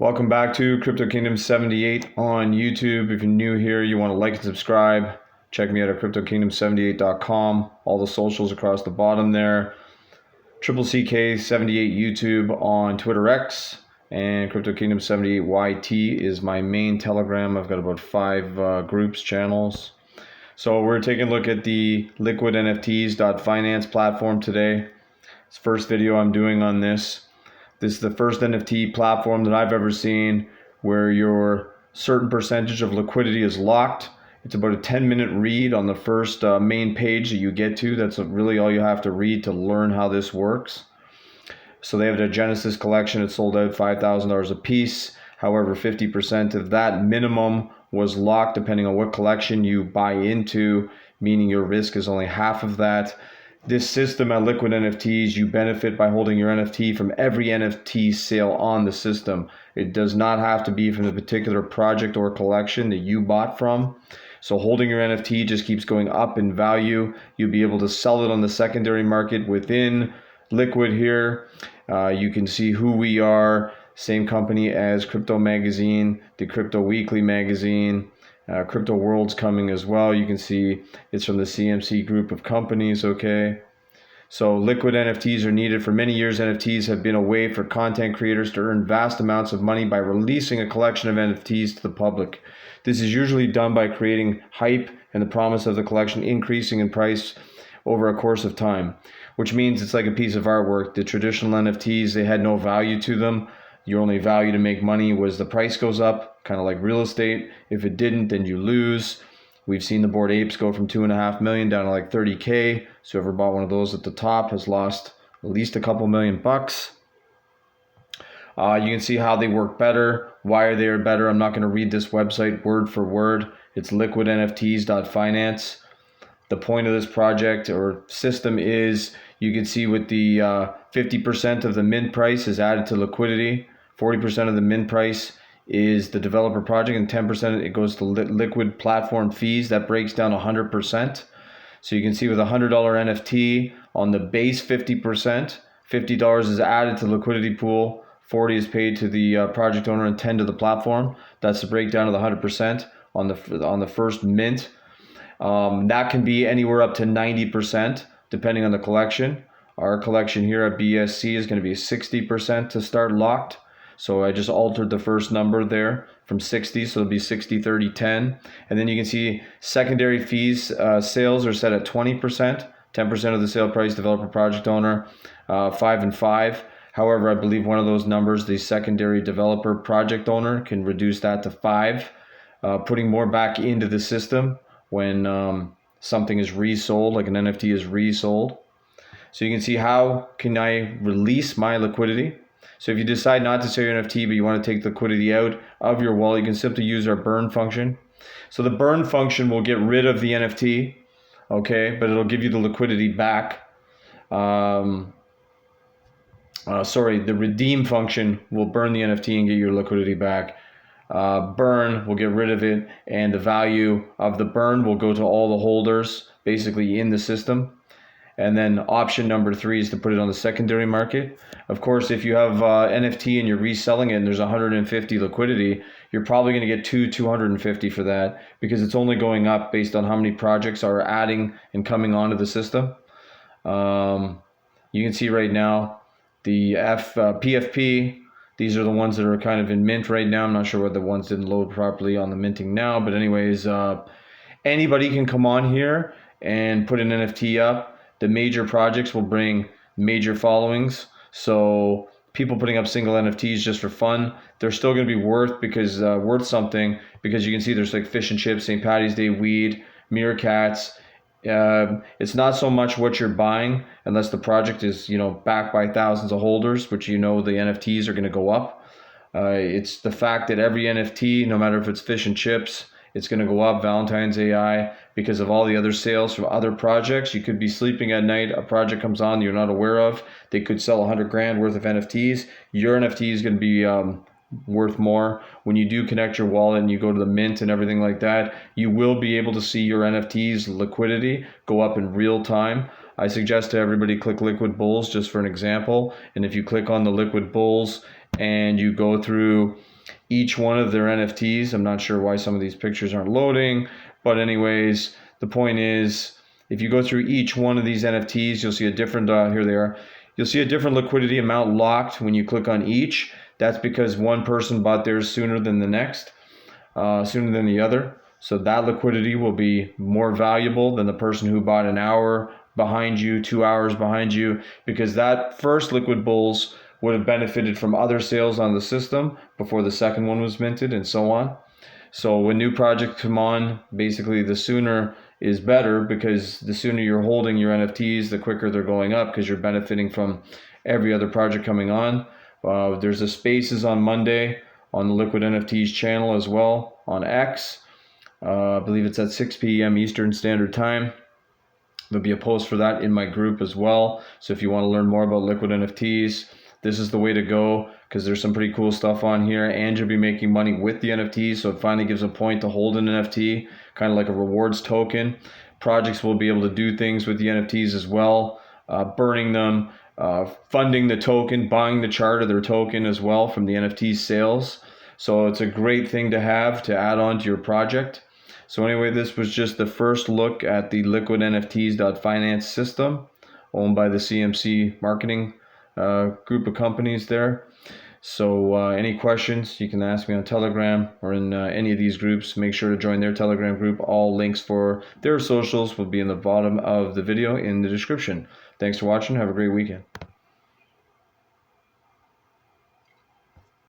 Welcome back to Crypto Kingdom 78 on YouTube. If you're new here, you want to like and subscribe, check me out at cryptokingdom78.com. All the socials across the bottom there. Triple CK78 YouTube on Twitter X, and Crypto Kingdom 78 YT is my main Telegram. I've got about 5 groups, channels. So we're taking a look at the LiquidNfts.Finance platform today. It's the first video I'm doing on this. This is the first NFT platform that I've ever seen where your certain percentage of liquidity is locked. It's about a 10-minute read on the first main page that you get to. That's really all you have to read to learn how this works. So they have a Genesis collection. It sold out $5,000 a piece. However, 50% of that minimum was locked depending on what collection you buy into, meaning your risk is only half of that. This system at Liquid NFTs, you benefit by holding your NFT from every NFT sale on the system. It does not have to be from the particular project or collection that you bought from. So holding your NFT just keeps going up in value. You'll be able to sell it on the secondary market within Liquid here. You can see who we are. Same company as Crypto Magazine, the Crypto Weekly magazine. Crypto World's coming as well. You can see it's from the CMC group of companies, okay? So liquid NFTs are needed. For many years, NFTs have been a way for content creators to earn vast amounts of money by releasing a collection of NFTs to the public. This is usually done by creating hype and the promise of the collection increasing in price over a course of time, which means it's like a piece of artwork. The traditional NFTs, they had no value to them. Your only value to make money was the price goes up, kind of like real estate. If it didn't, then you lose. We've seen the Bored Apes go from 2.5 million down to like 30K. So whoever bought one of those at the top has lost at least a couple $1 million. You can see how they work better. Why are they better? I'm not going to read this website word for word. It's LiquidNfts.Finance. The point of this project or system is you can see with the 50% of the mint price is added to liquidity. 40% of the mint price is the developer project, and 10% it goes to liquid platform fees. That breaks down 100%. So you can see with a $100 NFT on the base 50%, $50 is added to liquidity pool, 40 is paid to the project owner, and 10 to the platform. That's the breakdown of the 100% on the first mint. That can be anywhere up to 90% depending on the collection. Our collection here at BSC is going to be 60% to start locked. So I just altered the first number there from 60, so it'll be 60, 30, 10. And then you can see secondary fees, sales are set at 20%, 10% of the sale price, developer project owner, 5 and 5. However, I believe one of those numbers, the secondary developer project owner, can reduce that to 5, putting more back into the system when something is resold, like an NFT is resold. So you can see how can I release my liquidity. So if you decide not to sell your NFT, but you want to take liquidity out of your wallet, you can simply use our burn function. So the burn function will get rid of the NFT, okay, but it'll give you the liquidity back. The redeem function will burn the NFT and get your liquidity back. Burn will get rid of it, and the value of the burn will go to all the holders basically in the system. And then option number 3 is to put it on the secondary market. Of course, if you have NFT and you're reselling it and there's 150 liquidity, you're probably going to get 250 for that, because it's only going up based on how many projects are adding and coming onto the system. You can see right now the PFP, these are the ones that are kind of in mint right now. I'm not sure whether the ones didn't load properly on the minting now, but anyways, anybody can come on here and put an NFT up. The major projects will bring major followings. So people putting up single NFTs just for fun, they're still going to be worth something, because you can see there's like fish and chips, St. Patty's Day weed, meerkats. It's not so much what you're buying, unless the project is, backed by thousands of holders, which the NFTs are going to go up. It's the fact that every NFT, no matter if it's fish and chips, it's going to go up. Valentine's AI, because of all the other sales from other projects. You could be sleeping at night, a project comes on you're not aware of, they could sell 100 grand worth of NFTs. Your NFT is going to be worth more. When you do connect your wallet and you go to the mint and everything like that, you will be able to see your NFTs liquidity go up in real time. I suggest to everybody click Liquid Bulls just for an example, and if you click on the Liquid Bulls and you go through each one of their NFTs. I'm not sure why some of these pictures aren't loading, but anyways, the point is, if you go through each one of these NFTs, you'll see a different, here they are. You'll see a different liquidity amount locked when you click on each. That's because one person bought theirs sooner than the next, sooner than the other. So that liquidity will be more valuable than the person who bought an hour behind you, 2 hours behind you, because that first liquid bulls would have benefited from other sales on the system before the second one was minted, and so on. So when new projects come on, basically the sooner is better, because the sooner you're holding your NFTs, the quicker they're going up, because you're benefiting from every other project coming on. There's a Spaces on Monday on the Liquid NFTs channel as well on X. I believe it's at 6 p.m. Eastern Standard Time. There'll be a post for that in my group as well. So if you want to learn more about Liquid NFTs, this is the way to go, because there's some pretty cool stuff on here, and you'll be making money with the NFTs. So it finally gives a point to hold an NFT, kind of like a rewards token. Projects will be able to do things with the NFTs as well, burning them, funding the token, buying the chart of their token as well from the NFT sales. So it's a great thing to have to add on to your project. So anyway, this was just the first look at the LiquidNfts.Finance system owned by the CMC marketing group of companies there. So any questions, you can ask me on Telegram or in any of these groups. Make sure to join their Telegram group. All links for their socials will be in the bottom of the video in the description. Thanks for watching. Have a great weekend.